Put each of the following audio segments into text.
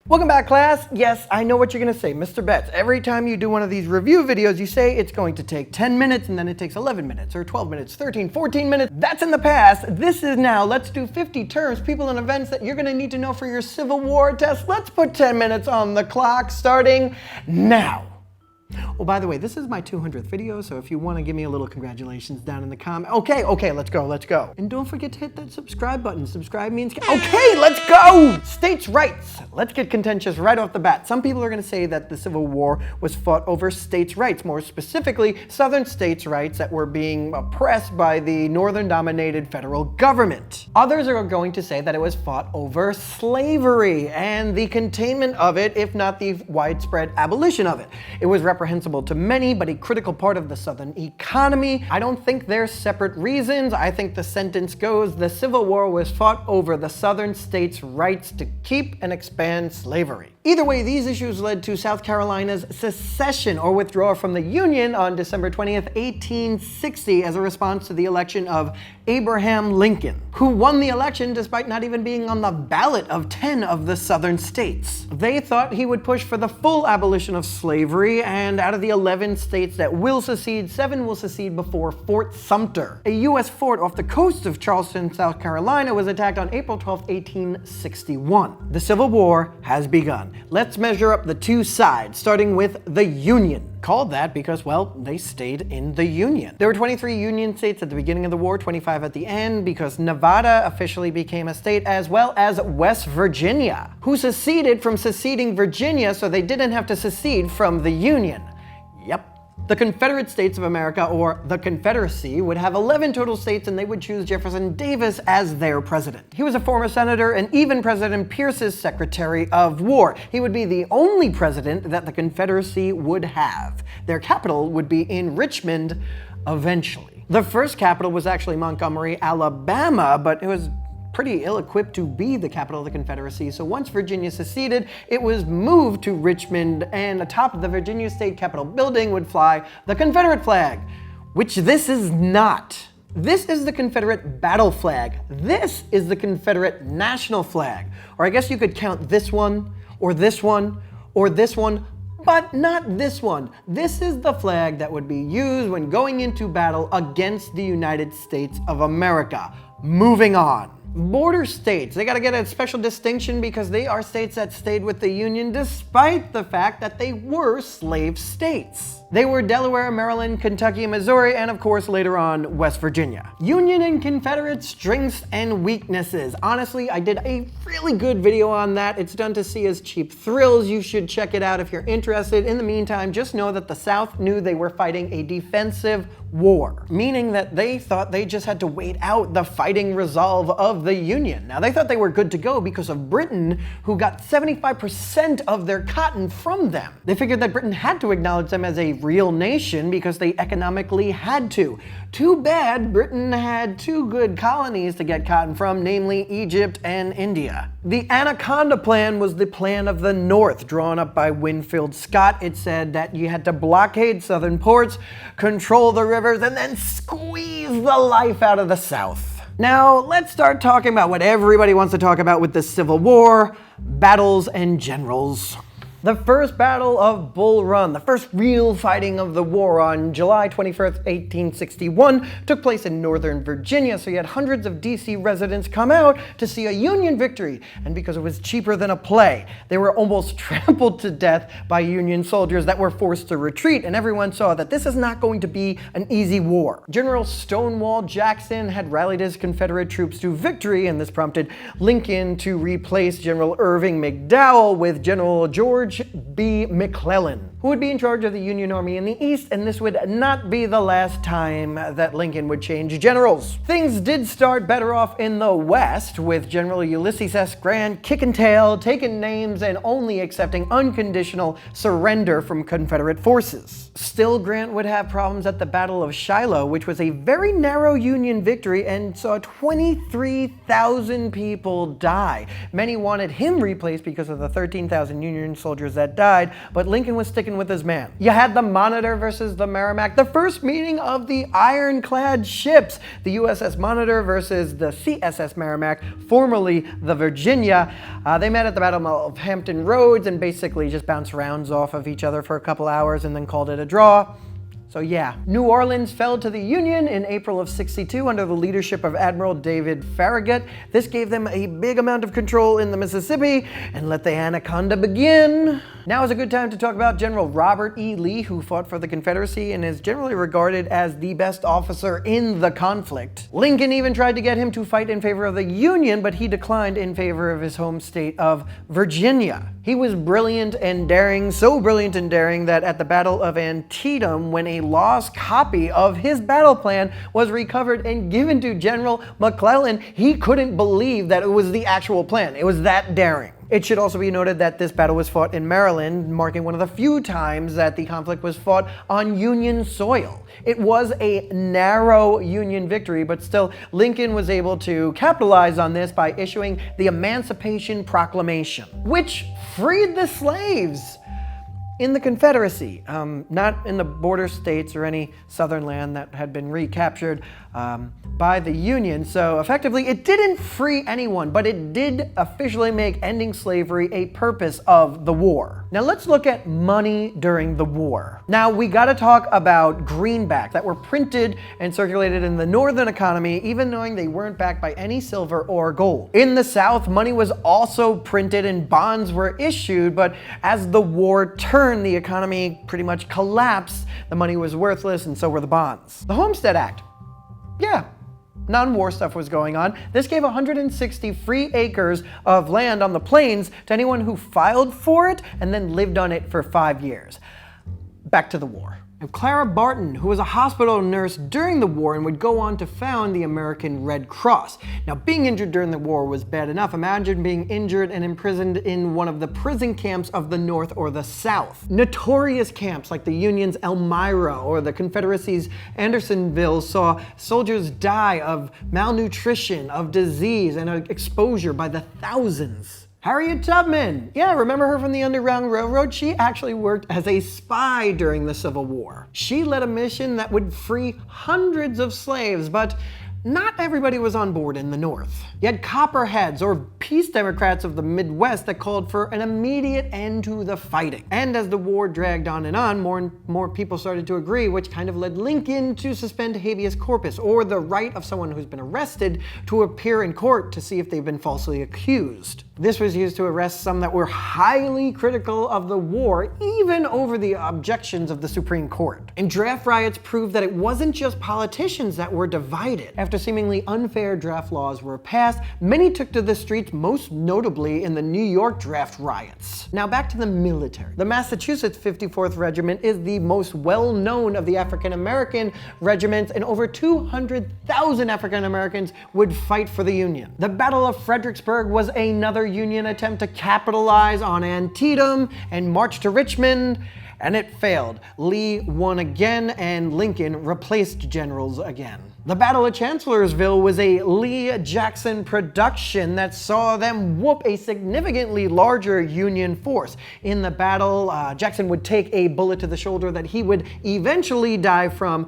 Welcome back, class. Yes, I know what you're gonna say, Mr. Betts. Every time you do one of these review videos, you say it's going to take 10 minutes and then it takes 11 minutes or 12 minutes, 13, 14 minutes. That's in the past. This is now. Let's do 50 terms, people, and events that you're gonna need to know for your Civil War test. Let's put 10 minutes on the clock starting now. Oh, by the way, this is my 200th video, so if you want to give me a little congratulations down in the comment. Okay, let's go. And don't forget to hit that subscribe button. Subscribe means, okay, let's go! States' rights. Let's get contentious right off the bat. Some people are going to say that the Civil War was fought over states' rights, more specifically, Southern states' rights that were being oppressed by the Northern-dominated federal government. Others are going to say that it was fought over slavery and the containment of it, if not the widespread abolition of it. It was reprehensible to many, but a critical part of the Southern economy. I don't think they're separate reasons. I think the sentence goes, the Civil War was fought over the Southern states' rights to keep and expand slavery. Either way, these issues led to South Carolina's secession or withdrawal from the Union on December 20th, 1860 as a response to the election of Abraham Lincoln, who won the election despite not even being on the ballot of 10 of the Southern states. They thought he would push for the full abolition of slavery, and out of the 11 states that will secede, 7 will secede before Fort Sumter. A U.S. fort off the coast of Charleston, South Carolina was attacked on April 12, 1861. The Civil War has begun. Let's measure up the two sides, starting with the Union. Called that because, well, they stayed in the Union. There were 23 Union states at the beginning of the war, 25 at the end, because Nevada officially became a state, as well as West Virginia, who seceded from seceding Virginia so they didn't have to secede from the Union. Yep. The Confederate States of America, or the Confederacy, would have 11 total states, and they would choose Jefferson Davis as their president. He was a former senator and even President Pierce's Secretary of War. He would be the only president that the Confederacy would have. Their capital would be in Richmond eventually. The first capital was actually Montgomery, Alabama, but it was pretty ill-equipped to be the capital of the Confederacy, so once Virginia seceded, it was moved to Richmond, and atop the Virginia State Capitol building would fly the Confederate flag, which this is not. This is the Confederate battle flag. This is the Confederate national flag. Or I guess you could count this one, or this one, or this one, but not this one. This is the flag that would be used when going into battle against the United States of America. Moving on. Border states, they gotta get a special distinction because they are states that stayed with the Union despite the fact that they were slave states. They were Delaware, Maryland, Kentucky, Missouri, and of course later on West Virginia. Union and Confederate strengths and weaknesses. Honestly, I did a really good video on that. It's done to see as cheap thrills. You should check it out if you're interested. In the meantime, just know that the South knew they were fighting a defensive war, meaning that they thought they just had to wait out the fighting resolve of the Union. Now, they thought they were good to go because of Britain, who got 75% of their cotton from them. They figured that Britain had to acknowledge them as a real nation because they economically had to. Too bad Britain had two good colonies to get cotton from, namely Egypt and India. The Anaconda Plan was the plan of the North, drawn up by Winfield Scott. It said that you had to blockade southern ports, control the rivers, and then squeeze the life out of the South. Now, let's start talking about what everybody wants to talk about with the Civil War, battles and generals. The first Battle of Bull Run, the first real fighting of the war on July 21st, 1861, took place in Northern Virginia, so you had hundreds of DC residents come out to see a Union victory, and because it was cheaper than a play, they were almost trampled to death by Union soldiers that were forced to retreat, and everyone saw that this is not going to be an easy war. General Stonewall Jackson had rallied his Confederate troops to victory, and this prompted Lincoln to replace General Irving McDowell with General George B. McClellan, who would be in charge of the Union Army in the East, and this would not be the last time that Lincoln would change generals. Things did start better off in the West, with General Ulysses S. Grant kicking tail, taking names, and only accepting unconditional surrender from Confederate forces. Still, Grant would have problems at the Battle of Shiloh, which was a very narrow Union victory and saw 23,000 people die. Many wanted him replaced because of the 13,000 Union soldiers soldiers that died, but Lincoln was sticking with his man. You had the Monitor versus the Merrimack, the first meeting of the ironclad ships. The USS Monitor versus the CSS Merrimack, formerly the Virginia. They met at the Battle of Hampton Roads and basically just bounced rounds off of each other for a couple hours and then called it a draw. So yeah, New Orleans fell to the Union in April of '62 under the leadership of Admiral David Farragut. This gave them a big amount of control in the Mississippi and let the Anaconda begin. Now is a good time to talk about General Robert E. Lee, who fought for the Confederacy and is generally regarded as the best officer in the conflict. Lincoln even tried to get him to fight in favor of the Union, but he declined in favor of his home state of Virginia. He was brilliant and daring, so brilliant and daring that at the Battle of Antietam, when a lost copy of his battle plan was recovered and given to General McClellan, he couldn't believe that it was the actual plan. It was that daring. It should also be noted that this battle was fought in Maryland, marking one of the few times that the conflict was fought on Union soil. It was a narrow Union victory, but still, Lincoln was able to capitalize on this by issuing the Emancipation Proclamation, which freed the slaves in the Confederacy, not in the border states or any southern land that had been recaptured by the Union. So effectively, it didn't free anyone, but it did officially make ending slavery a purpose of the war. Now let's look at money during the war. Now we gotta talk about greenbacks that were printed and circulated in the northern economy, even knowing they weren't backed by any silver or gold. In the South, money was also printed and bonds were issued, but as the war turned, the economy pretty much collapsed. The money was worthless and so were the bonds. The Homestead Act. Yeah, non-war stuff was going on. This gave 160 free acres of land on the plains to anyone who filed for it and then lived on it for 5 years. Back to the war. Now, Clara Barton, who was a hospital nurse during the war and would go on to found the American Red Cross. Now, being injured during the war was bad enough. Imagine being injured and imprisoned in one of the prison camps of the North or the South. Notorious camps like the Union's Elmira or the Confederacy's Andersonville saw soldiers die of malnutrition, of disease, and exposure by the thousands. Harriet Tubman, yeah, remember her from the Underground Railroad? She actually worked as a spy during the Civil War. She led a mission that would free hundreds of slaves, but not everybody was on board in the North. You had Copperheads, or peace Democrats of the Midwest, that called for an immediate end to the fighting. And as the war dragged on and on, more and more people started to agree, which kind of led Lincoln to suspend habeas corpus, or the right of someone who's been arrested to appear in court to see if they've been falsely accused. This was used to arrest some that were highly critical of the war, even over the objections of the Supreme Court. And draft riots proved that it wasn't just politicians that were divided. After seemingly unfair draft laws were passed, many took to the streets, most notably in the New York draft riots. Now back to the military. The Massachusetts 54th Regiment is the most well-known of the African-American regiments, and over 200,000 African-Americans would fight for the Union. The Battle of Fredericksburg was another Union attempt to capitalize on Antietam and march to Richmond, and it failed. Lee won again, and Lincoln replaced generals again. The Battle of Chancellorsville was a Lee-Jackson production that saw them whoop a significantly larger Union force. In the battle, Jackson would take a bullet to the shoulder that he would eventually die from,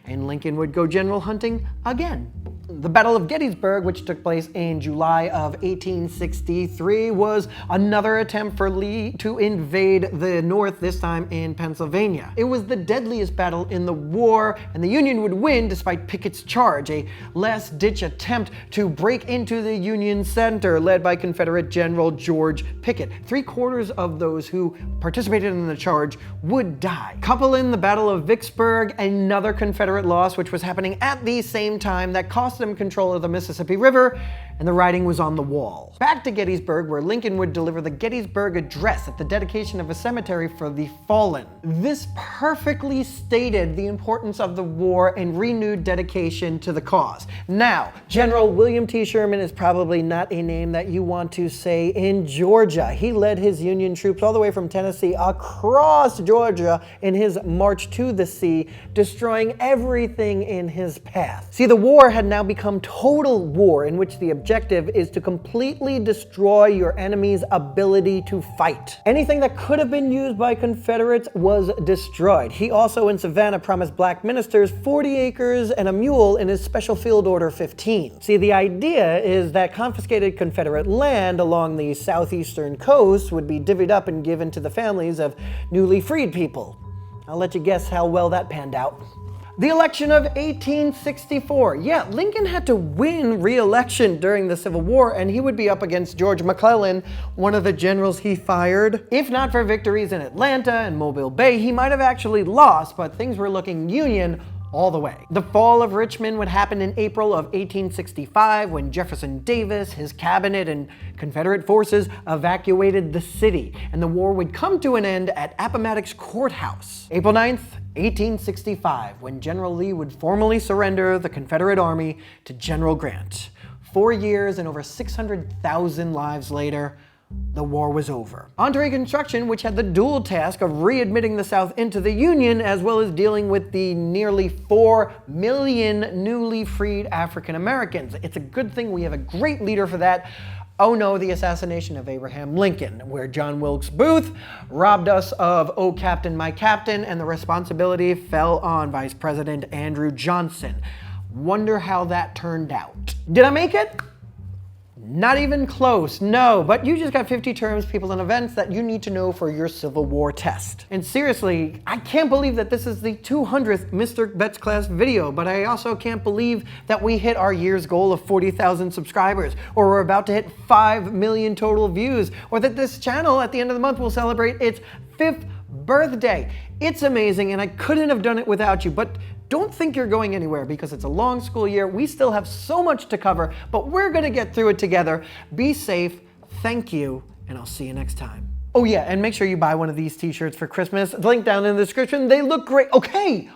and Lincoln would go general hunting again. The Battle of Gettysburg, which took place in July of 1863, was another attempt for Lee to invade the North, this time in Pennsylvania. It was the deadliest battle in the war, and the Union would win despite Pickett's charge, a last-ditch attempt to break into the Union center led by Confederate General George Pickett. 3/4 of those who participated in the charge would die. Couple in the Battle of Vicksburg, another Confederate loss, which was happening at the same time, that cost them control of the Mississippi River, and the writing was on the wall. Back to Gettysburg, where Lincoln would deliver the Gettysburg Address at the dedication of a cemetery for the fallen. This perfectly stated the importance of the war and renewed dedication to the cause. Now, General William T. Sherman is probably not a name that you want to say in Georgia. He led his Union troops all the way from Tennessee across Georgia in his march to the sea, destroying every everything in his path. See, the war had now become total war, in which the objective is to completely destroy your enemy's ability to fight. Anything that could have been used by Confederates was destroyed. He also in Savannah promised black ministers 40 acres and a mule in his Special Field Order 15. See, the idea is that confiscated Confederate land along the southeastern coast would be divvied up and given to the families of newly freed people. I'll let you guess how well that panned out. The election of 1864. Yeah, Lincoln had to win re-election during the Civil War, and he would be up against George McClellan, one of the generals he fired. If not for victories in Atlanta and Mobile Bay, he might have actually lost, but things were looking Union all the way. The fall of Richmond would happen in April of 1865 when Jefferson Davis, his cabinet, and Confederate forces evacuated the city, and the war would come to an end at Appomattox Courthouse. April 9th, 1865, when General Lee would formally surrender the Confederate Army to General Grant. 4 years and over 600,000 lives later, the war was over. On to Reconstruction, which had the dual task of readmitting the South into the Union, as well as dealing with the nearly 4 million newly freed African Americans. It's a good thing we have a great leader for that. Oh no, the assassination of Abraham Lincoln, where John Wilkes Booth robbed us of "Oh Captain, my Captain," and the responsibility fell on Vice President Andrew Johnson. Wonder how that turned out. Did I make it? Not even close, no, but you just got 50 terms, people, and events that you need to know for your Civil War test. And seriously, I can't believe that this is the 200th MrBettsClass video, but I also can't believe that we hit our year's goal of 40,000 subscribers, or we're about to hit 5 million total views, or that this channel at the end of the month will celebrate its 5th birthday. It's amazing, and I couldn't have done it without you, but don't think you're going anywhere because it's a long school year. We still have so much to cover, but we're gonna get through it together. Be safe, thank you, and I'll see you next time. Oh yeah, and make sure you buy one of these t-shirts for Christmas. The link down in the description. They look great. Okay,